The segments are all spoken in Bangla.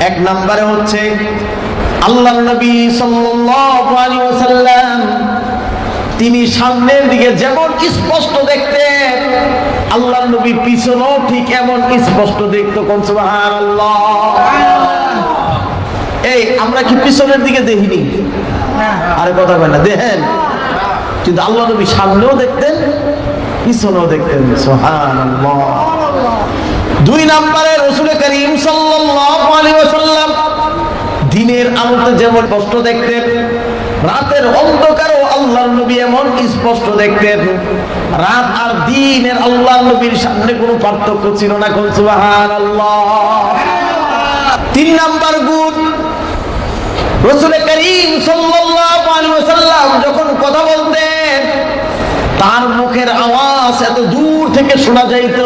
এক নম্বরে হচ্ছে আল্লাহর নবী সাল্লাল্লাহু আলাইহি ওয়াসাল্লাম তিনি সামনের দিকে যেমন স্পষ্ট দেখতেন, আল্লাহর নবী পিছনেও ঠিক এমন স্পষ্ট দেখতো। কোন সুবহানাল্লাহ। এই আমরা কি পিছনের দিকে দেখিনি? আরে কথা কয় না, দেখেন। কিন্তু আল্লাহ নবী সামনেও দেখতেন, পিছনেও দেখতেন। সুবহানাল্লাহ। দুই নম্বরে রাসূল করিম সাল্লাল্লাহু আলাইহি ওয়াসাল্লাম দিনের আলোতে যেমন স্পষ্ট দেখতেন, রাতের অন্ধকারেও আল্লাহর নবী এমন স্পষ্ট দেখতেন। রাত আর দিনের আল্লাহর নবীর সামনে কোনো পার্থক্য ছিল না। কোন সুবহানাল্লাহ। তিন নাম্বার গুণ, রাসূল করিম সাল্লাল্লাহু আলাইহি ওয়াসাল্লাম যখন কথা বলতেন তার মুখের আওয়াজ এত দূর থেকে শোনা যাইত,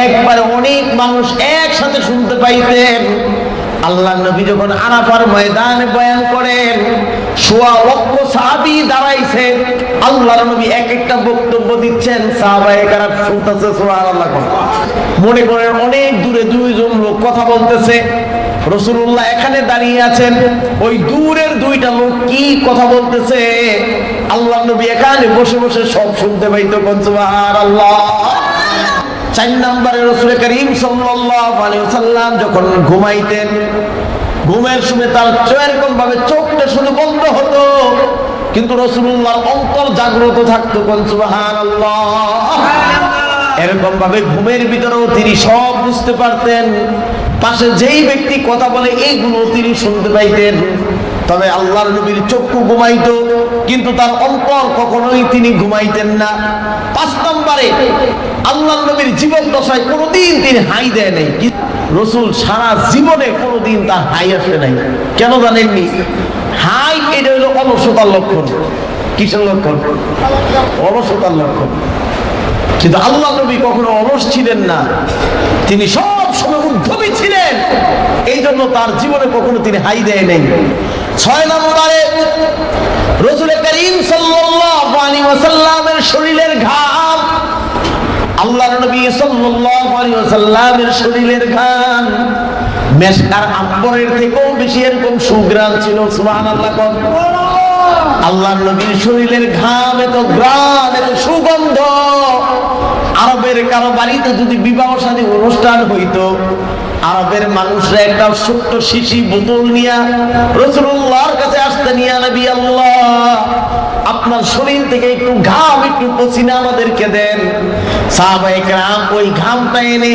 একবারে অনেক মানুষ একসাথে শুনতে পাইতেন। আল্লাহর নবী যখন আরাফার ময়দানে বয়ান করেন, সোয়া লক্ষ সাহাবী দাঁড়াইছে, আল্লাহর নবী এক একটা বক্তব্য দিচ্ছেন, সাহাবায়ে কেরাম শুনতেছে। সুবহানাল্লাহ। মনে করেন অনেক দূরে দুইজন লোক কথা বলতেছে, রাসূলুল্লাহ এখানে দাঁড়িয়ে আছেন, ওই দূরের দুইটা লোক কি কথা বলতেছে আল্লাহর নবী এখানে বসে বসে সব শুনতে পাইতো। কোন সুবহানাল্লাহ। চার নম্বরে রাসূল করিম সাল্লাল্লাহু আলাইহি ওয়াসাল্লাম যখন ঘুমাইতেন, ঘুমের সময় তার এরকম ভাবে চোখটা শুধু বন্ধ হতো, কিন্তু রাসূলুল্লাহর অন্তর জাগ্রত থাকতো। কোন সুবহানাল্লাহ। এরকম ভাবে ঘুমের ভিতরেও তিনি সব বুঝতে পারতেন, পাশে যেই ব্যক্তি কথা বলে এইগুলো তিনি শুনতে পাইতেন। তবে আল্লাহর নবীর চক্ষু ঘুমাইতো, কিন্তু তার অন্তর কখনোই তিনি ঘুমাইতেন না। পাঁচ নম্বরে আল্লাহর নবীর জীবন দশায় কোনোদিন তিনি হাই দেয় নাই। রাসূল সারা জীবনে কোনোদিন তার হাই আসে নাই। কেন জানেননি? হাই এটা হলো অলসতার লক্ষণ। কিসের লক্ষণ? অলসতার লক্ষণ। কিন্তু আল্লাহ নবী কখনো অলস ছিলেন না, তিনি সব সময় উদ্যমী ছিলেন, এই জন্য তার জীবনে কখনো তিনি হাই দেয় নাই। ছয় নম্বরে রাসূল করিম সাল্লাল্লাহু আলাইহি ওয়াসাল্লামের শরীরের ঘাম, আল্লাহর নবী সাল্লাল্লাহু আলাইহি ওয়াসাল্লামের শরীরের ঘাম মেশকার আম্বরের থেকেও বেশি এরকম সুঘ্রাণ ছিল। সুবহানাল্লাহ। আল্লাহর নবীর শরীরের ঘাম এত ঘ্রাণ, এত সুগন্ধ, আরবের কারো বাড়িতে যদি বিবাহ শাদী অনুষ্ঠান হইতো, আরবের মানুষরা একটা ছোট্ট শিশি বোতল নিয়ে রাসূলুল্লাহর কাছে আসতেন, ইয়া নবী আল্লাহ, আপনার শরীর থেকে একটু ঘাম, একটু পসিনা আমাদেরকে দেন। সাহাবায়ে কেরাম ওই ঘামটা এনে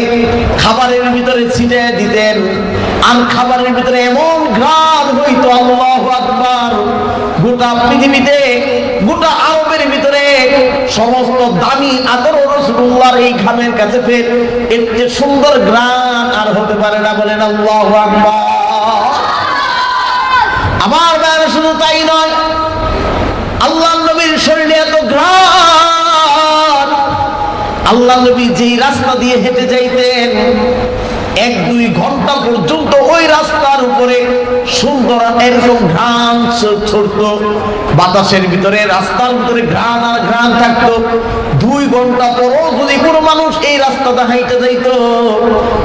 খাবারের ভিতরে ছিটিয়ে দিতেন, আর খাবারের ভিতরে এমন ঘ্রাণ হইতো, আল্লাহু আকবার, গোটা পৃথিবীতে, গোটা আরবের ভিতরে সমস্ত দামি আদর রাসূলুল্লাহর এই ঘামের কাছে ফের এর যে সুন্দর ঘ্রাণ আর হতে পারে না। বলেন আল্লাহু আকবার। আমার বাইরে শুধু তাই নয়, আল্লাহর নবীর শরীরে এত ঘ্রাণ, আল্লাহর নবী যেই রাস্তা দিয়ে হেঁটে যাইতেন, 1-2 ঘন্টা পর্যন্ত ওই রাস্তার উপরে সুন্দর এরকম ঘ্রাণ ছড়তো বাতাসের ভিতরে, রাস্তার ভিতরে ঘ্রাণ আর ঘ্রাণ থাকতো। 2 ঘন্টা পরও যদি কোনো মানুষ এই রাস্তাটা হাইটে যাইতো,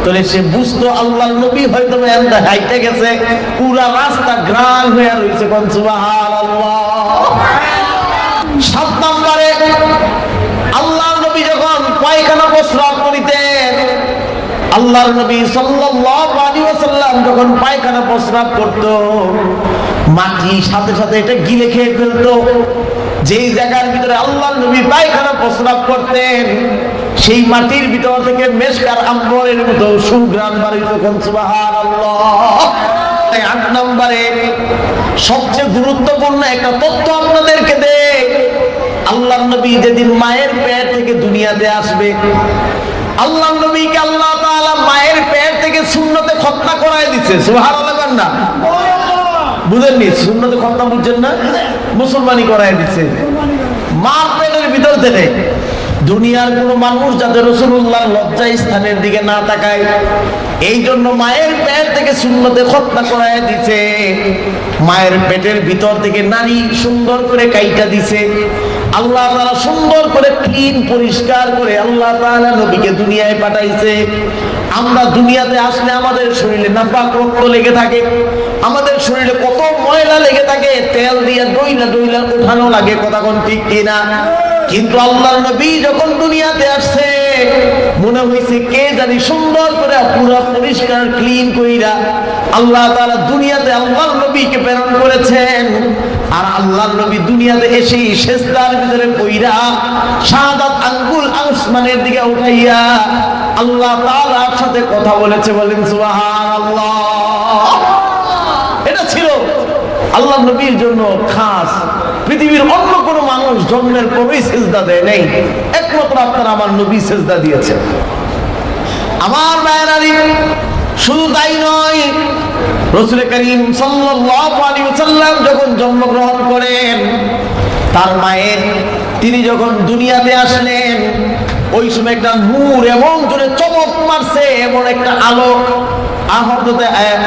তাহলে সে বুঝতো আল্লাহর নবী হয়তো এমন হাইটে গেছে, পুরা রাস্তা ঘ্রাণ হয়ে রয়েছে। কোন সুবহানাল্লাহ। 7 নম্বরে আল্লাহর নবী যখন পায়খানা প্রস্রাব করিতেন, আল্লাহর নবী সাল্লাল্লাহু আলাইহি ওয়াসাল্লাম যখন পায়খানা প্রস্রাব করত, মাটি সাথে সাথে এটা গিলে খেয়ে ফেলতো। যেই জায়গার ভিতরে আল্লাহর নবী পায়খানা প্রস্রাব করতেন, সেই মাটির ভিতর থেকে মেশকার আম্বরের মতো সুঘ্রাণ বাড়িত। সুবহানাল্লাহ। 8 নম্বরে সবচেয়ে গুরুত্বপূর্ণ একটা তথ্য আপনাদেরকে দেই, আল্লাহর নবী যেদিন মায়ের পেট থেকে দুনিয়াতে আসবে, আল্লাহর নবীকে আল্লাহ তাআলা মায়ের পেট থেকে সুন্নতে খতনা করায় দিয়েছে। সুবহানাল্লাহ। না বুঝেননি? সুন্নতে খতনা বুঝছেন না? মুসলমানি করায় দিয়েছে মার পেটের ভিতর থেকে। দুনিয়ার কোন মানুষ যাতে রাসূলুল্লাহর লজ্জা স্থানের দিকে না তাকায়, এই জন্য মায়ের পেট থেকে সুন্নতে খতনা করায় দিয়েছে। মায়ের পেটের ভিতর থেকে নারী সুন্দর করে কাইটা দিছে, আল্লাহ তাআলা সুন্দর করে ক্লিন পরিষ্কার করে আল্লাহ তাআলা নবীকে দুনিয়ায় পাঠাইছে। আমরা দুনিয়াতে আসলে আমাদের শরীরে নাপাক রক্ত লেগে থাকে, আমাদের শরীরে কত ময়লা লেগে থাকে, তেল দিয়ে ডইলা ডইলা উঠানো লাগে, কথা কোন ঠিক কিনা? কিন্তু আল্লাহর নবী যখন দুনিয়াতে আসছে মনে হইছে কে জানি সুন্দর করে পুরো পরিষ্কার ক্লিন কইরা আল্লাহ তাআলা দুনিয়াতে আল্লাহর নবীকে প্রেরণ করেছেন। আর আল্লাহর নবী দুনিয়াতে এসে সিজদার ভিতরে পইরা শাহাদাত আঙ্গুল আসমানের দিকে উঠাইয়া আল্লাহ তাআলার সাথে কথা বলেছে। বলেন সুবহানাল্লাহ। এটা ছিল আল্লাহর নবীর জন্য খাস। পৃথিবীর অন্য কোনো মানুষ জন্মের পরেই সিজদা দেয় নাই, একমাত্র আপনার আমার নবী সিজদা দিয়েছে। আমার ভাইয়েরা, শুধু তাই নয়, রাসূল করিম সাল্লাল্লাহু আলাইহি ওয়াসাল্লাম যখন জন্মগ্রহণ করেন, তার মায়ের তিনি যখন দুনিয়াতে আসলেন, ওই সময় একটা নূর এমন জোরে চমক মারছে, এমন একটা আলো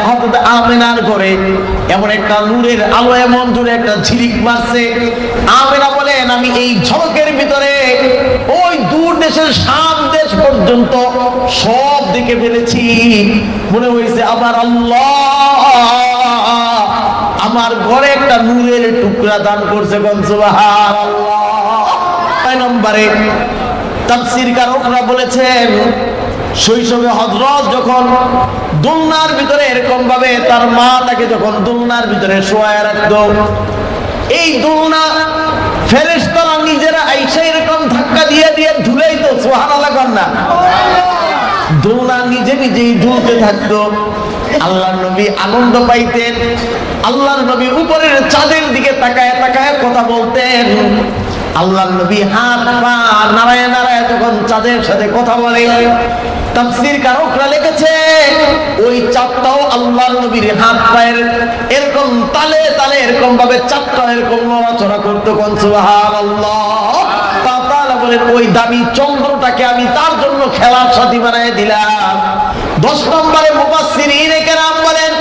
হযরত আমিনার ঘরে এমন একটা নূরের আলো এমন জোরে একটা ঝিলিক মারছে। আমিনা বলেন, আমি এই ঝলকের ভিতরে ওই দূর দেশের শাম দেশ পর্যন্ত সব দেখে ফেলেছি। মনে হয়েছে আমার আল্লাহ আমার ঘরে একটা নূরের টুকরা দান করছে। সুবহানাল্লাহ। 6 নম্বরে তাফসীরকারকরা বলেছেন, শৈশবে হযরত যখন দোলনার ভিতরে এরকম ভাবে তার মা তাকে যখন দোলনার ভিতরে শোয়ায় রাখতো, এই দোলনা ফেরেশতারা নিজেরা আইসা এরকম ধাক্কা দিয়ে দিয়ে ঝুলাইতো। সুবহানাল্লাহ না? দোলনা নিজে নিজেই ঝুলতে থাকতো। আল্লাহর নবী আনন্দ পাইতেন। আল্লাহর নবী উপরের চাঁদের দিকে তাকায় তাকায় কথা বলতেন। আল্লাহর নবী হাত পা নাড়ায় নাড়ায় তখন চাঁদের সাথে কথা বলে। তাফসীরকারকরা লিখেছে, ওই চাঁদটাও আল্লাহর নবীর হাত পায়ের এরকম তালে তালে এরকম ভাবে চাঁদটা এরকম নড়াচড়া করতো। কোন সুবহানাল্লাহ। তাআলা বলেন, ওই দামি চন্দ্রটাকে আমি তার জন্য খেলার সাথী বানায় দিলাম। 10 নম্বরে মুফাসসিরিনে কেরাম বলেন,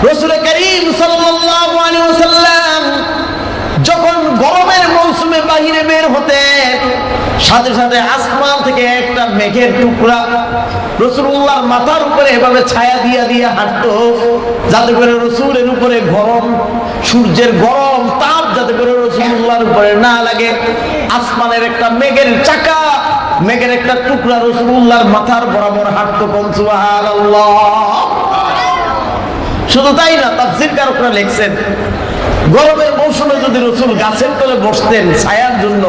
রাসূল করিম সাল্লাল্লাহু আলাইহি ওয়াসাল্লাম যখন গরমের মৌসুমে বাহিরে বের হতেন, সাথে সাথে আসমান থেকে একটা মেঘের টুকরা রাসূলুল্লাহর মাথার উপরে এভাবে ছায়া দিয়া দিয়া হাঁটতো, যাতে করে রাসূলের উপরে গরম সূর্যের গরম তাপ যাতে করে রাসূলুল্লাহর উপরে না লাগে। আসমানের একটা মেঘের চাকা, মেঘের একটা টুকরা রাসূলুল্লাহর মাথার বরাবর হাঁটতো। কোন সুবহানাল্লাহ। শুধু তাই না, তাফসীরকারকরা লিখছেন, গরমের মৌসুমে যদি রাসূল গাছের তলে বসতেন ছায়ার জন্য,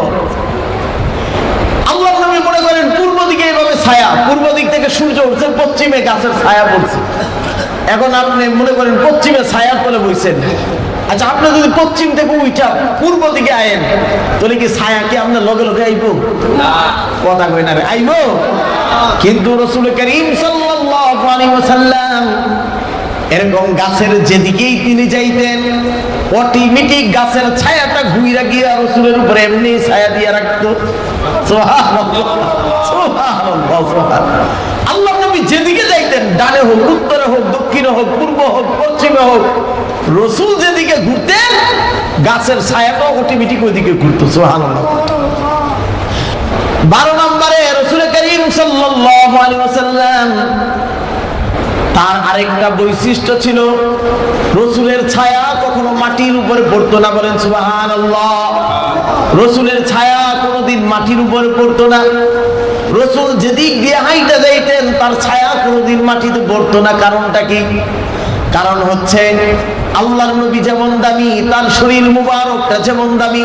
আল্লাহর নবী মনে করেন পূর্ব দিকে এইভাবে ছায়া, পূর্ব দিক থেকে সূর্য উঠছে, পশ্চিমে গাছের ছায়া পড়ছে। এখন আপনি মনে করেন পশ্চিমে ছায়ার তলে বসেন। আচ্ছা, আপনি যদি পশ্চিম থেকে উঠা পূর্ব দিকে আয়েন, তাহলে কি ছায়া কি আপনার লগে লগে আইব? কথা কই না রে, আইব। কিন্তু রাসূল করিম সাল্লাল্লাহু আলাইহি ওয়াসাল্লাম এরকম গাছের যেদিকেই তিনি যাইতেন, অটোমেটিক গাছের ছায়াটা ঘুরে গিয়ে রাসূলের উপরে এমনি ছায়া দিয়ে রাখতো। সুবহানাল্লাহ, সুবহানাল্লাহ, সুবহানাল্লাহ। আল্লাহর নবী যেদিকে যাইতেন, ডানে হোক, উত্তরে হোক, দক্ষিণে হোক, পূর্ব হোক, পশ্চিমে হোক, রাসূল যেদিকে ঘুরতেন গাছের ছায়াটাও অটোমেটিক ওইদিকে ঘুরতো। সুবহানাল্লাহ। 12 নম্বরে রাসূল করিম সাল্লাল্লাহু আলাইহি ওয়াসাল্লাম তার আরেকটা বৈশিষ্ট্য ছিল, রাসূলের ছায়া কখনো মাটির উপরে পড়তো না। বলেন সুবহানাল্লাহ। রাসূলের ছায়া কোনোদিন মাটির উপরে পড়তো না। রাসূল যেদিক দিয়ে হাইটা যাইতেন তার ছায়া কোনোদিন মাটিতে পড়তো না। কারণটা কি? কারণ হচ্ছে আল্লাহর নবী যেমন দামি, তার শরীর মুবারকটা যেমন দামি,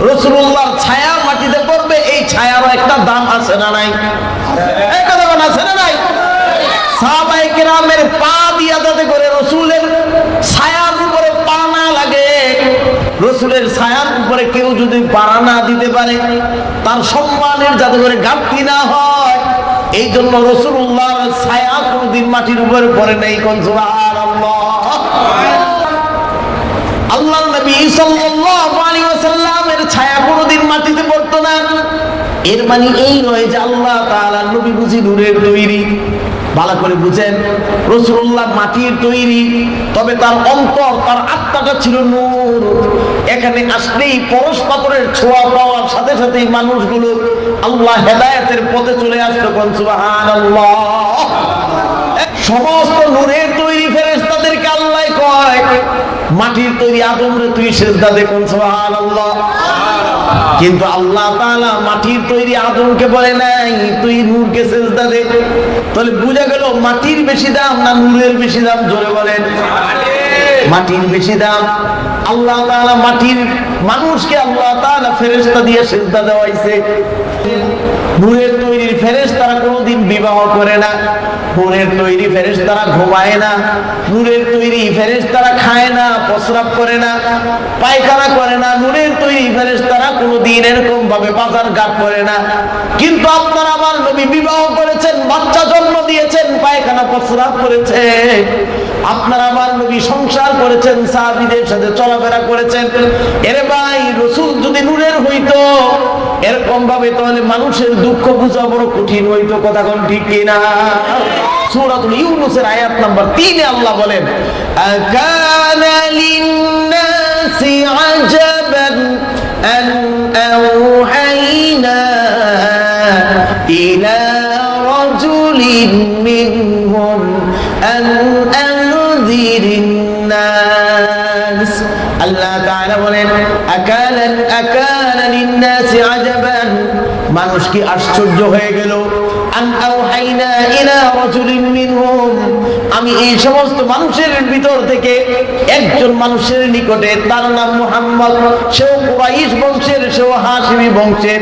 রাসূলুল্লাহর ছায়া মাটিতে পড়বে, এই ছায়ারও একটা দাম আছে না নাই? একটা দাম আছে না নাই? সাহাবায়ে কেরামের পা দিয়া যাতে করে রাসূলের ছায়ার উপরে পা না লাগে, রাসূলের ছায়ার উপরে কেউ যদি পা না দিতে পারে, তার সম্মানের যাতে করে ঘাটতি না হয়, এই জন্য রাসূলুল্লাহর ছায়া কোনদিন মাটির উপরে পড়ে নাই। কোন সুবহানাল্লাহ। আল্লাহর নবী সাল্লাল্লাহু আলাইহি ওয়াসাল্লামের ছায়া কোনদিন মাটিতে পড়তো না। এর মানে এই নয় যে আল্লাহ তাআলা নবী বুঝি নূরের তৈরি। ভালো করে বুঝেন, রাসূলুল্লাহ মাটির তৈরি, তবে তার অন্তর, তার আত্মাটা ছিল নূর। এখানে আসলেই পরশ পাথরের ছোঁয়া পাওয়ার সাথে সাথেই মানুষগুলো আল্লাহ হেদায়েতের পথে চলে আসতো। কোন সুবহানাল্লাহ। সমস্ত নূরের তৈরি ফেরেশতাদেরকে আল্লাহ কয় মাটির তৈরি আদমরে তুই সিজদা দে। কোন সুবহানাল্লাহ। কিন্তু আল্লাহ তাআলা মাটির তৈরি আদমকে বলে নাই তুই নূরকে সিজদা দে। তাহলে বুঝা গেল মাটির বেশি দাম না নূরের বেশি দাম? জোরে বলেন। মাটির বেশি দাম। আল্লাহ তাআলা মাটির মানুষকে আল্লাহ তাআলা ফেরেশতা দিয়ে সিজদা দেওয়াইছে। নূরের তৈরি ফেরেশতারা কোনোদিন বিবাহ করে না, নূরের তৈরি ফেরেশতারা ঘুমায় না, নূরের তৈরি ফেরেশতারা খায় না, প্রস্রাব করে না, পায়খানা করে না, নূরের তৈরি ফেরেশতারা কোনোদিন এরকম ভাবে বাজার ঘাট করে না। কিন্তু আপনারা আমার নবী বিবাহ করেছেন, বাচ্চা জন্ম দিয়েছেন, পায়খানা প্রস্রাব করেছে। আপনারা আমার নবী সংসার করেছেন, সাহাবীদের সাথে চলাফেরা করেছেন। এরে ভাই, রাসূল যদি নূরের হইতো এরকম ভাবে তাহলে মানুষের দুঃখ বোঝা বড় কঠিন হইতো। কথা কোন ঠিক কিনা? সূরাতুল ইউনূসের আয়াত নাম্বার 3 এ আল্লাহ বলেন আকানা লিন-নাসি আজাবান আন আওহাইনা ইলা রাজুলিন মিনহুম আন আনযিরিন নাস। আল্লাহ তাআলা বলেন আকানা লিন-নাসি আজাবান, মানুষ কি আশ্চর্য হয়ে গেল। আন আওহাইনা ইলা রাজুলিন মিনহুম, আমি এই সমস্ত মানুষের ভিতর থেকে একজন মানুষের নিকটে, তার নাম মুহাম্মদ, সেও কুরাইশ বংশের, সেও হাশিমি বংশের,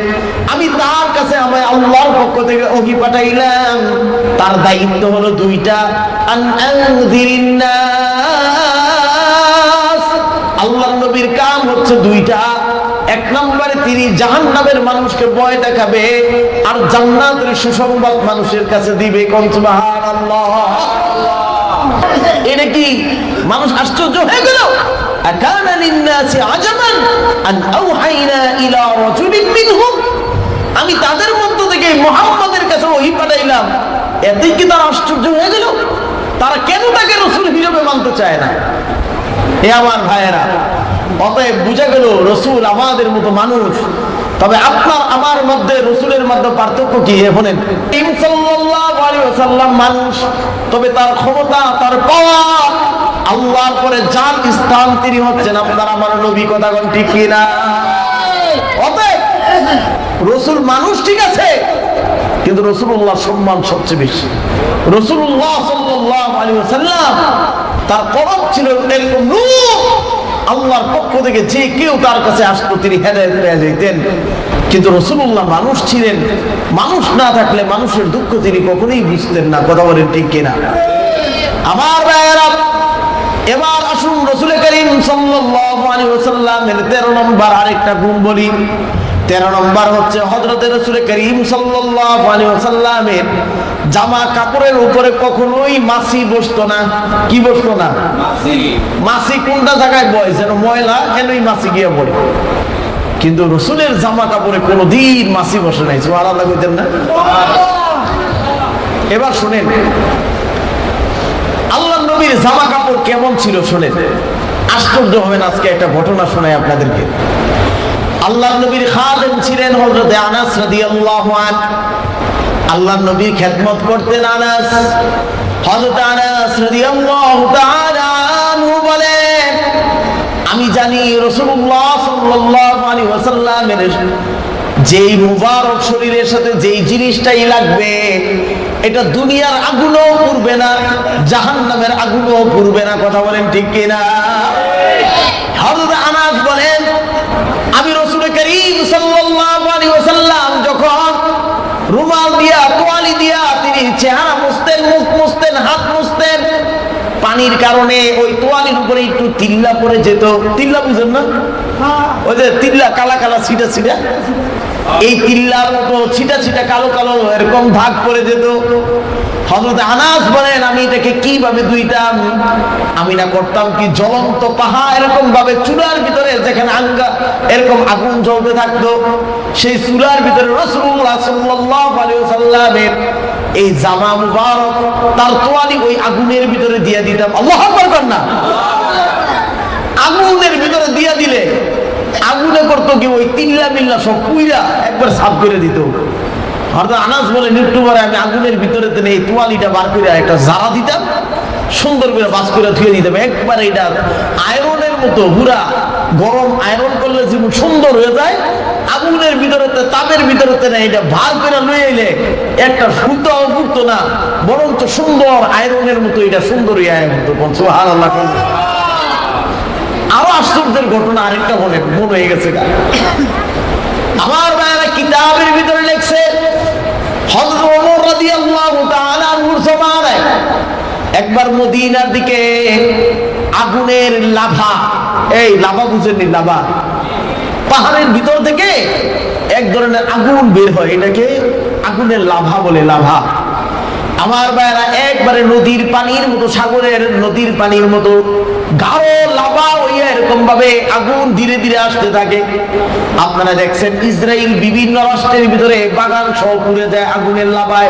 আমি তার কাছে আমি আল্লাহর পক্ষ থেকে ওহী পাঠাইলাম। তার দায়িত্ব হলো দুইটা, আন আনযিরিন নাস, আল্লাহর নবীর কাম হচ্ছে দুইটা। এক নম্বরে তিনি জাহান্নামের মানুষকে ভয় দেখাবে, আর জান্নাতের সুসংবাদ মানুষের কাছে দিবে। কোন সুবহানাল্লাহ। এটা কি মানুষ আশ্চর্য হয়ে গেল? আকানা লিন-নাসি আজাবান আন আওহাইনা ইলা রাজুলিন মিনহুম, আমি তাদের মধ্য থেকে মুহাম্মাদের কাছে ওহী পাঠাইলাম। এতেই কি তারা আশ্চর্য হয়ে গেল? তারা কেন তাকে রাসূল হিসেবে মানতে চায় না? হে আমার ভাইয়েরা, অতএব বুঝা গেল রাসূল আমাদের মতো মানুষ। তবে আপনার আমার মধ্যে রাসূলের মধ্যে পার্থক্য কি? বলেন। সাল্লাল্লাহু আলাইহি ওয়াসাল্লাম মানুষ, তবে তার ক্ষমতা, তার পাওয়ার, আল্লাহর পরে যার স্থান তিনি হচ্ছেন আপনার আমার নবী। কথা কোন ঠিক কিনা? অতএব রাসূল মানুষ ঠিক আছে, কিন্তু রাসূলুল্লাহর সম্মান সবচেয়ে বেশি। রাসূলুল্লাহ সাল্লাল্লাহু আলাইহি ওয়াসাল্লাম তার কলম ছিল এরকম নূর, আল্লাহর পক্ষ থেকে যে কেউ তার কাছে আসতো তিনি হেদায়েত পেয়ে যেতেন। কিন্তু রাসূলুল্লাহ মানুষ ছিলেন, মানুষ না থাকলে মানুষের দুঃখ তিনি কখনোই বুঝতেন না। কথা বলেন ঠিক কিনা? আমার ভাইয়েরা, এবার আসুন রাসূল করিম সাল্লাল্লাহু আলাইহি ওয়াসাল্লামের 13 নম্বর আরেকটা গুণ বলি। 13 নম্বর হচ্ছে হযরত রাসূল করিম সাল্লাল্লাহু আলাইহি ওয়াসাল্লামের জামা কাপড়ের উপরে কখনোই মাছি বসতো না। কি বসতো না? মাছি কোনটা জায়গায় বয়, যেন ময়লা এনই মাছি গিয়ে পড়ে। কিন্তু রাসূলের জামা কাপড়ে কোনোদিন মাছি বসে নাই। সুবহানাল্লাহ কইতেন না? এবার শুনেন আল্লাহর নবীর জামা কাপড় কেমন ছিল শুনেন, আশ্চর্য হবেন। আজকে একটা ঘটনা শোনাই আপনাদেরকে। আল্লাহর নবীর খাদেম ছিলেন হযরত আনাস রাদিয়াল্লাহু আনহু। আল্লাহর নবীর খেদমত করতেন আনাস। হযরত আনাস রাদিয়াল্লাহু তাআলা আনহু বলেন, আমি জানি রাসূলুল্লাহ সাল্লাল্লাহু আলাইহি ওয়াসাল্লামের যেই মুবারক শরীরের সাথে যেই জিনিসটাই লাগবে, এটা দুনিয়ার আগুনও পুড়বে না, জাহান্নামের আগুনও পুড়বে না। কথা বলেন ঠিক কিনা? হযরত আনাস বলেন, আমি রাসূল করিম সাল্লাল্লাহু আলাইহি ওয়াসাল্লাম যখন রুমাল দিয়া, তোয়ালি দিয়া তিনি চেহারা মুছতেন, মুখ মুছতেন, হাত মুছতেন, পানির কারণে ওই তোয়ালির উপরে একটু তিল্লা পড়ে যেত। তিল্লা বুঝেন না? ওই যে তিল্লা, কালা কালা ছিটা ছিটা, এই তিল্লার মতো ছিটা ছিটা কালো কালো এরকম ভাগ পড়ে যেত। হযরত আনাস বলেন, আমি এটাকে কিভাবে ধুইতাম? আমি না করতাম কি, জ্বলন্ত পাহাড় এরকম ভাবে চুলার ভিতরে, যেখানে আঙ্গা এরকম আগুন জ্বলতে থাকতো, সেই চুলার ভিতরে রাসূলুল্লাহ সাল্লাল্লাহু আলাইহি ওয়াসাল্লামের এই জামা মুবারক, তার তোয়ালি ওই আগুনের ভিতরে দিয়ে দিতাম। আল্লাহু আকবার কর না। আগুনের ভিতরে দিয়ে দিলে আগুনে করতো কি ওই তিল্লা মিল্লা সব পুইরা একবার সাফ করে দিত। হয়তো আনাস বলে একটু পরে আমি আগুনের ভিতরে এই তোয়ালিটা বার করে একটা জারা দিতাম, সুন্দর করে বাস করে ধুয়ে দিতাম একবার। এটা আয়রনের মতো পুরা গরম আয়রন করলে যেমন সুন্দর হয়ে যায়, আগুনের ভিতরে তাপের ভিতরে না এটা ভার করে লয়ে এলে একটা সুতাও ফুটতো না, বরঞ্চ সুন্দর আয়রনের মতো এটা সুন্দর আয়রন হতো। সুবহানাল্লাহ। আরো আশ্চর্যের ঘটনা আরেকটা মনে হয়ে গেছে। আমার ভাইরা কিতাবের ভিতরে লেখছে হযরত ওমর রাদিয়াল্লাহু তাআলা আনহুর জামানায় একবার মদিনার দিকে আগুনের লাভা, এই লাভা বুঝেননি, লাভা পাহাড়ের ভিতর থেকে এক ধরনের আগুন বের হয়, এটাকে আগুনের লাভা বলে। লাভা আমার ভাইরা একবারে নদীর পানির মতো, সাগরের নদীর পানির মতো গাঢ় লাভা হইয়া এরকম ভাবে আগুন ধীরে ধীরে আসতে থাকে। আপনারা দেখছেন ইসরায়েল বিভিন্ন রাষ্ট্রের ভিতরে বাগান সহ পুড়ে যায় আগুনের লাভায়।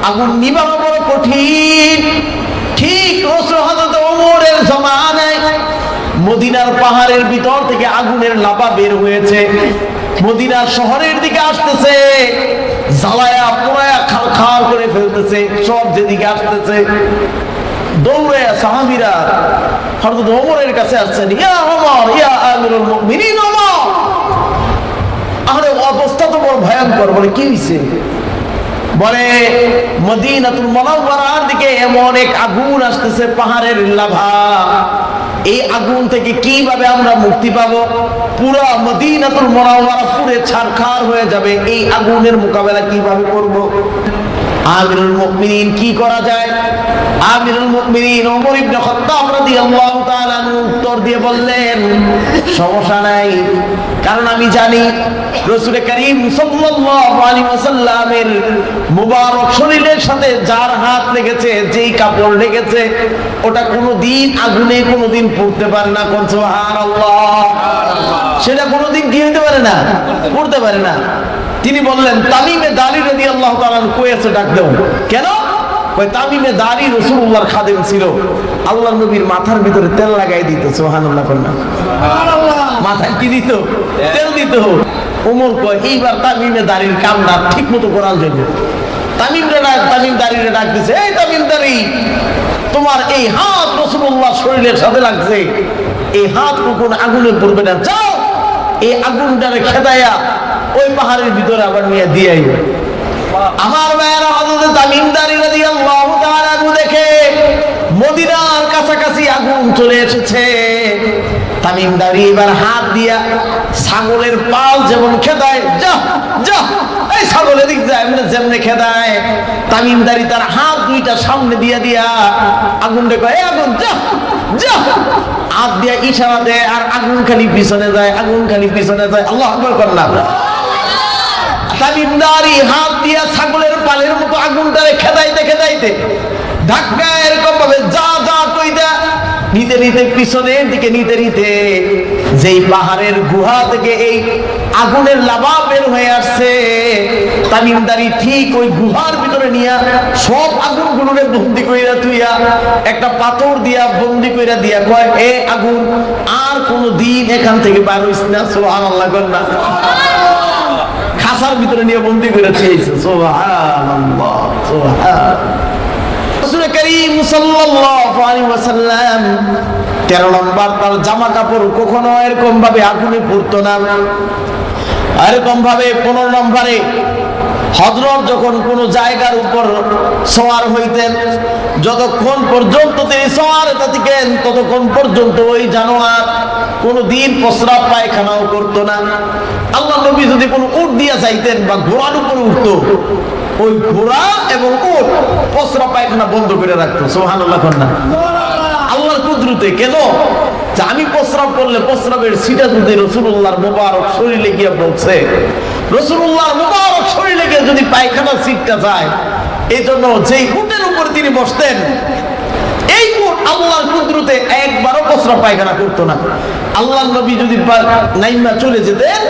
আগুন নিভানো বড় কঠিন। ঠিক রাসূল হযরত ওমরের জামানায় মদিনার পাহাড়ের ভিতর থেকে আগুনের লাভা বের হয়েছে, মদিনা শহরের দিকে আসতেছে, জ্বালায়া পোড়ায়া খাল করে ফেলতেছে, সব যেদিকে আসতেছে। দৌড়ে সাহাবীরা হযরত ওমরের কাছে আসছেন, ইয়া ওমর, ইয়া আমিরুল মুমিনিন ওমর। আরে অবস্থা তো বড় ভয়ঙ্কর। বলে কি হইছে? বলে মদিনাতুল মুনাওয়ারার দিকে এমন এক আগুন আসতেছে, পাহাড়ের লাভা। এই আগুন থেকে কিভাবে আমরা মুক্তি পাবো? পুরো মদিনাতুল মুনাওয়ারা পুড়ে ছারখার হয়ে যাবে। এই আগুনের মোকাবেলা কিভাবে করব? আমিরুল মুমিনিন কি করা যায়? আমিরুল মুমিনিন ওমর ইবনে খাত্তাব রাদিয়াল্লাহু তাআলা উত্তর দিয়ে বললেন, সমস্যা নাই, কারণ আমি জানি রাসূল করিম সাল্লাল্লাহু আলাইহি ওয়াসাল্লামের মুবারক শরীরের সাথে যার হাত লেগেছে, যেই কাপড় লেগেছে, ওটা কোনোদিন আগুনে কোনোদিন পুড়তে পারে না। কোন সুবহানাল্লাহ। সেটা কোনোদিন কি হতে পারে না, পুড়তে পারে না। তিনি বললেন, তামিমে দারি রাদিয়াল্লাহু তাআলা কয়েছে ডাক দাও। কেন? ওই তামিমে দারি রাসূলুল্লাহর খাদেম ছিল, আল্লাহর নবীর মাথার ভিতরে তেল লাগাই দিত। সুবহানাল্লাহ। সুবহানাল্লাহ। মাথায় কি দিত? তেল দিত। ওমর কয় এইবার তামিমে দারির কামটা ঠিক মতো করার জন্য তামিম দারিরে ডাক দিছে, এই তামিম দারি, তোমার এই হাত রাসূলুল্লাহর শরীরের সাথে লাগছে, এই হাত কখন আগুনে পড়বে না, যাও এই আগুনটারে খেদাইয়া ওই পাহাড়ের ভিতরে আবার নিয়ে দিয়ে আইবে। আমার ভাইয়েরা, হযরত তামিম দারি রাদিয়াল্লাহু তাআলা দেখে মদিনার কাছাকাছি আগুন চলে এসেছে। তামিম দারি এবার হাত দিয়া ছাগলের পাল যেমন খেদায়, যা যা এই ছাগলের দিক যায় মানে যেমনে খেদায়, তামিম দারি তার হাত দুইটা সামনে দিয়া দিয়া আগুনটা কয়, এই আগুন যা যা, হাত দিয়া ইশারা দেয়, আর আগুন খালি পিছনে যায়, আগুন খালি পিছনে যায়। আল্লাহু আকবার করেন না। তামিম দারি হাত দিয়া ছাগলের পালের মতো আগুনটারে খেদাইতে খেদাইতে ধাক্কা এরকম ভাবে যা যা কইতা নিতে নিতে পিছনের দিকে নিতে নিতে যেই পাহাড়ের গুহা থেকে এই আগুনের লাভা বের হয়ে আসছে, তামিম দারি ঠিক ওই গুহার ভিতরে নিয়ে সব আগুনগুলোরে বন্দি কইরা তুইয়া একটা পাথর দিয়া বন্দি কইরা দিয়া কয়, এ আগুন আর কোনদিন এখান থেকে বার হইস না। সুবহানাল্লাহ। না খাসার ভিতরে নিয়ে বন্দি করে দিয়েছে। সুবহানাল্লাহ। সুবহান রাসূল করিম সাল্লাল্লাহু আলাইহি ওয়াসাল্লাম 13 নম্বর তার জামা কাপড় কখনো এরকম ভাবে আগুনে পুড়তো না। এরকম ভাবে 15 নম্বরে হযরত যখন কোন জায়গার উপর সওয়ার হইতেন, যতক্ষণ পর্যন্ত তিনি সওয়ারে থাকেন ততক্ষণ পর্যন্ত ওই জানোয়ার কোনদিন প্রস্রাব পায়খানাও করতো না। আল্লাহ নবী যদি কোনো উট দিয়া যাইতেন বা ঘোড়ার উপরে উঠতো, ওই ঘোড়া এবং উট প্রস্রাব পায়খানা বন্ধ করে রাখতো। সুবহানাল্লাহ। আল্লাহর কুদরতে। কেন? যে আমি প্রস্রাব করলে প্রস্রাবের ছিটা যদি রাসূলুল্লাহর মুবারক শরীরে গিয়ে পৌঁছে, রাসূলুল্লাহর মুবারক শরীরে গিয়ে যদি পায়খানা ছিটটা যায়, এই জন্য যেই উটের উপর তিনি বসতেন, এই উট আল্লাহর কুদরতে একবারও প্রস্রাব পায়খানা করতো না। আল্লাহর নবী যদি নাইমা চলে যেতেন,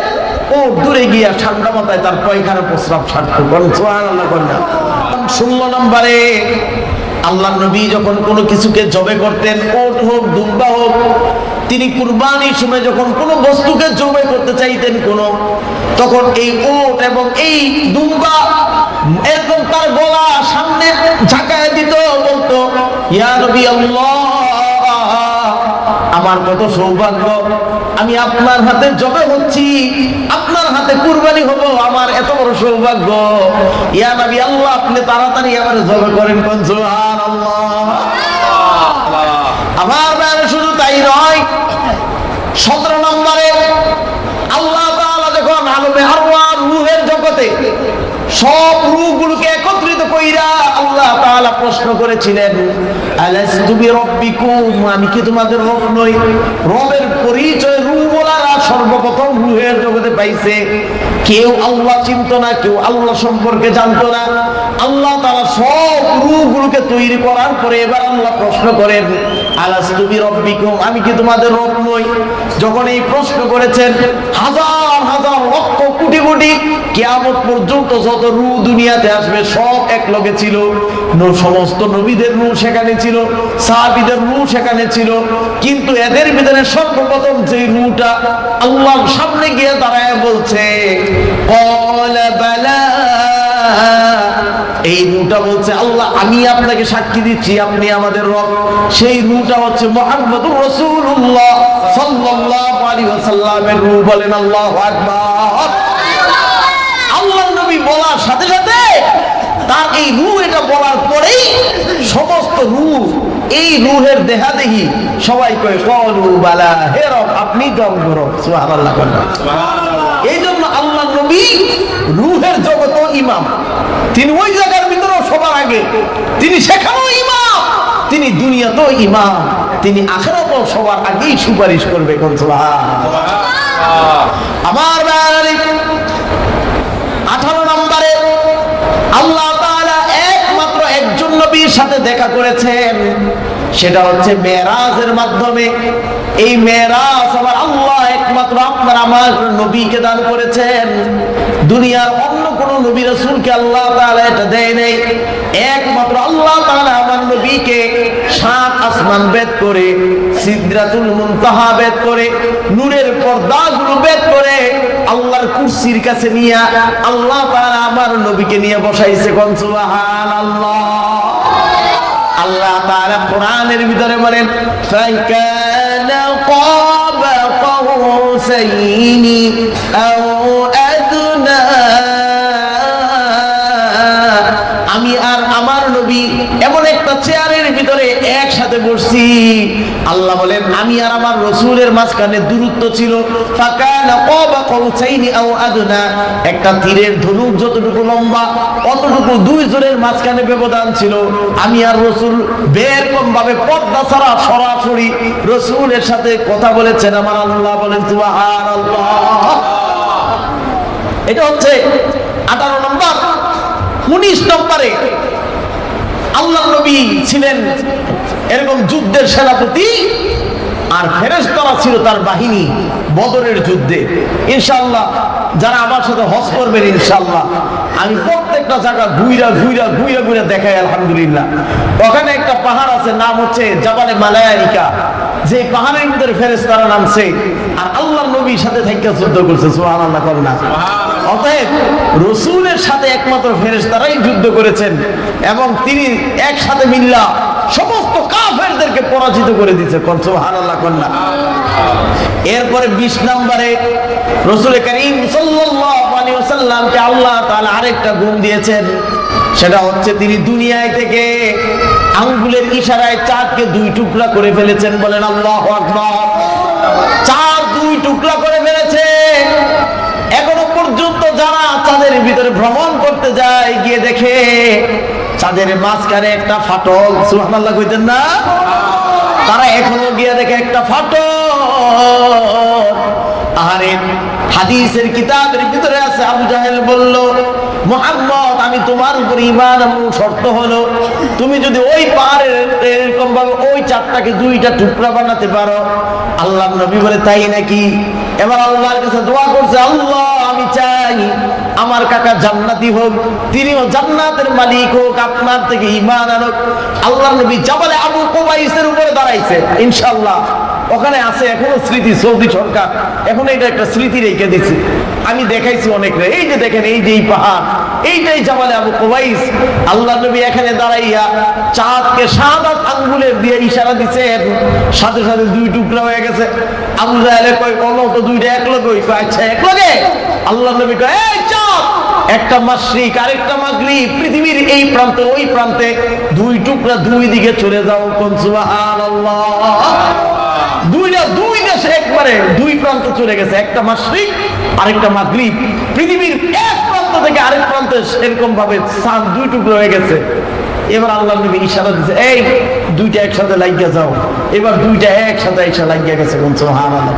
ও দূরে গিয়া ঠান্ডা মাথায় তার পায়খানা প্রস্রাব ছাড়তো। সুবহানাল্লাহ। 16 নম্বরে আল্লাহর নবী যখন কোনো কিছুকে জবে করতেন, ওট হোক দুম্বা হোক, তিনি কুরবানির সময় যখন কোনো বস্তুকে জবাই করতে চাইতেন তখন এই উট এবং এই দুম্বা এরকম তার গলা সামনে ঝাঁকায় দিত, বলতো ইয়া নবী আল্লাহ, আমার কত সৌভাগ্য, আমি আপনার হাতে জবে হচ্ছি, আপনার হাতে কুরবানি হব, আমার এত বড় সৌভাগ্য। ইয়া নবী আল্লাহ, আপনি তাড়াতাড়ি আমার জবে করেন, কোন সুবহানাল্লাহ। আমার বাইরে শুধু তাই নয়, 17 নম্বরে আল্লাহ তাআলা যখন আলমে আরওয়াহ রূহের জগতে সব রূহগুলোকে একত্রিত কইরা আল্লাহ তাআলা প্রশ্ন করেছিলেন, আলাস্তু বিরাব্বিকুম, আমি কি তোমাদের রব নই? রবের পরিচয় রূহওয়ালারা সর্বপ্রথম রূহের জগতে পাইছে। কেউ আল্লাহ চিনতো না, কেউ আল্লাহ সম্পর্কে জানতো না। আল্লাহ তাআলা সব রূহগুলোকে তৈরি করার পরে এবার আল্লাহ প্রশ্ন করেন, আলাস্তু বিরাব্বিকুম, আমি কি তোমাদের রব নই? যখন এই প্রশ্ন করেছেন, হাজার হাজার লক্ষ কোটি কোটি কিয়ামত পর্যন্ত যত রূহ দুনিয়াতে আসবে সব এক লগে ছিল। সমস্ত নবীদের রূহ সেখানে ছিল, সাহাবীদের রূহ সেখানে ছিল, কিন্তু এদের ভিতরে সর্বপ্রথম যে রূহটা আল্লাহর সামনে গিয়ে দাঁড়ায় বলছে ক্বালা বালা, এই রূহটা বলছে আল্লাহ আমি আপনাকে সাক্ষী দিচ্ছি আপনি আমাদের রব। সেই রূহটা হচ্ছে মুহাম্মদুর রাসূলুল্লাহ সাল্লাল্লাহু আলাইহি ওয়াসাল্লামের রূহ। বলেন আল্লাহু আকবার। আল্লাহর নবী বলার সাথে সাথে তার এই রূহ এটা বলার পরেই সমস্ত রূহ এই রূহের দেহাদেহি সবাই কয় ক্বালু বালা, হে রব আপনি দম করো, সুবহানাল্লাহ। এই জন্য আল্লাহর নবী রূহের জগত ইমাম, তিনি ওই জায়গার ভিতরে সবার আগে, তিনি সেখানেও ইমাম, তিনি দুনিয়াতেও ইমাম, তিনি আখিরাতেও সবার আগেই সুপারিশ করবে, কোন সুবহানাল্লাহ। আমার ভাই 18 নম্বরে আল্লাহ তাআলা একমাত্র একজন নবীর সাথে দেখা করেছেন, সেটা হচ্ছে মেরাজের মাধ্যমে। এই মেরাজ আবার আল্লাহ একমাত্র আপনার আমার নবীকে দান করেছেন। দুনিয়ার অন্য কোন নবী রাসূলকে আল্লাহ তাআলা এটা দেয় নাই। একমাত্র আল্লাহ তাআলা আমার নবীকে 7 আসমান ভেদ করে, সিদরাতুল মুনতাহা ভেদ করে, নূরের পর্দাগুলো ভেদ করে আল্লাহর কুরসির কাছে নিয়ে আল্লাহ তাআলা আমার নবীকে নিয়ে বসাইছে, কোন সুবহানাল্লাহ। আল্লাহ তাআলা কোরআনের ভিতরে বলেন ফাকানা ক্বাবা কাউসাইনি আও আদনা, আমি আর আমার নবী এমন একটা চেয়ারের ভিতরে একসাথে বসছি। আল্লাহ বলেন আমি আর আমার রাসূলের মাঝখানে দূরত্ব ছিল ফাকানা ক্বাবা কাউসাইনি আও আদনা, একটা তীরের ধনুক যতটুকু লম্বা অতটুকু দুই জনের মাঝখানে ব্যবধান ছিল। আমি আর রাসূল বেরকম ভাবে পর্দা ছাড়া সরাসরি রাসূলের সাথে কথা বলেছেন আমার আল্লাহ। বলেন সুবহানাল্লাহ। এটা হচ্ছে 18 নম্বর। 19 নম্বরে আল্লাহ নবী ছিলেন এরকম যুদ্ধের সেনাপতি, আর ফেরেশতারা ছিল তার বাহিনী বদরের যুদ্ধে। ইনশাআল্লাহ যারা আমার সাথে হজ করবেন ইনশাআল্লাহ আমি প্রত্যেকটা জায়গা ঘুরে দেখাই আলহামদুলিল্লাহ। ওখানে একটা পাহাড় আছে, নাম হচ্ছে জাবালে মালায়াইকা, যে পাহাড়ের ভিতরে ফেরেশতারা নামছে আর আল্লাহর নবীর সাথে থেকে যুদ্ধ করছে, সুবহানাল্লাহ করনা। অতএব রাসূলের সাথে একমাত্র ফেরেশতারাই যুদ্ধ করেছেন এবং তিনি একসাথে মিল্লা সমস্ত কাফেরদেরকে পরাজিত করে দিয়েছে, কোন সুবহানাল্লাহ করনা। এরপরে 20 নম্বরে রাসূল করিম সাল্লাল্লাহু আলাইহি ওয়াসাল্লামকে আল্লাহ তাআলা আরেকটা গুণ দিয়েছেন, সেটা হচ্ছে তিনি দুনিয়ায় থেকে আঙ্গুলের ইশারায় চাঁদকে 2 টুকরা করে ফেলেছেন। বলেন আল্লাহু আকবার। চাঁদ 2 টুকরা করে ফেলেছে। এখনো পর্যন্ত যারা চাঁদের ভিতরে ভ্রমণ করতে যায় গিয়ে দেখে চাঁদের মাঝখানে একটা ফাটল, সুবহানাল্লাহ কইতেন না, তারা এখনো গিয়ে দেখে একটা ফাটল। আরে হাদিসের কিতাবের ভিতরে আছে, আবু জাহেল বলল মুহাম্মদ আমি তোমার উপর ঈমান আনবো, শর্ত হলো তুমি যদি ওই পাহাড়ের এরকম ভাবে ওই চাঁদটাকে 2টা টুকরা বানাতে পারো। আল্লাহর নবী বলে তাই নাকি? এবার আল্লাহর কাছে দোয়া করছে, আল্লাহ আমি চাই আমার কাকা জান্নাতি হোক, তিনিও জান্নাতের মালিক হোক, আপনার থেকে ঈমান আনুক। আল্লাহর নবী জাবালে আবু কুবাইসের উপরে দাঁড়াইছে। ইনশাআল্লাহ ওখানে আছে এখনো স্মৃতি, সৌদি সরকার এখন এটা একটা স্মৃতি রেখে দিচ্ছে। আমি দেখাইছি অনেকরে, এই যে দেখেন এই যে এই পাহাড়, এইটাই জাবালে আবু কুবাইস। আল্লাহ নবী এখানে দাঁড়াইয়া চাঁদকে শাহাদাত আঙ্গুলের দিয়ে ইশারা দিচ্ছেন, সাথে সাথে দুই টুকরা হয়ে গেছে। আবু জাহেলে কয় বলো তো দুইটা এক লগে, আচ্ছা এক লগে। আল্লাহ নবী কয় এই চাঁদ, একটা মাশরিক আরেকটা মাগরিব, পৃথিবীর এই প্রান্তে ওই প্রান্তে দুই টুকরা দুই দিকে চলে যাও, কোন সুবহানাল্লাহ। দুই দেশে একবারে দুই প্রান্ত চলে গেছে, একটা মাশরিক আরেকটা মাগরিব, পৃথিবীর এক প্রান্ত থেকে আরেক প্রান্তে এরকম ভাবে চাঁদ দুই টুকরো হয়ে গেছে। এবার আল্লাহ নবী ইশারা দিচ্ছে, এই দুইটা একসাথে লাগিয়ে যাও। এবার দুইটা একসাথে এসে লাগিয়ে গেছে, কোন সুবহানাল্লাহ।